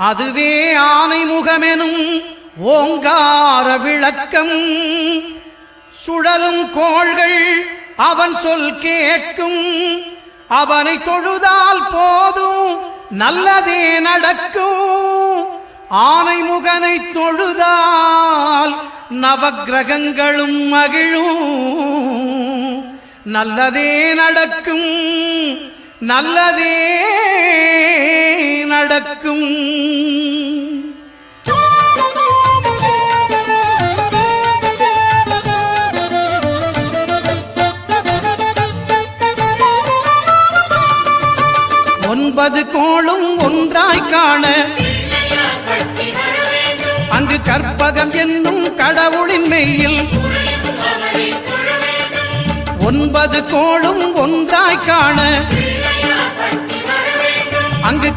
அதுவே ஆனைமுகமெனும் ஓங்கார விளக்கம். சுழலும் கோள்கள் அவன் சொல் கேட்கும். அவனை தொழுதால் போதும் நல்லதே நடக்கும். ஆனைமுகனை தொழுதால் நவக்கிரகங்களும் மகிழும். நல்லதே நடக்கும், நல்லதே நடக்கும். ஒன்பது கோளும் ஒன்றாய் காண அங்கு கற்பகம் என்னும் கடவுளின் மெய்யில் ஒன்பது கோளும் ஒன்றாய் காண அங்கு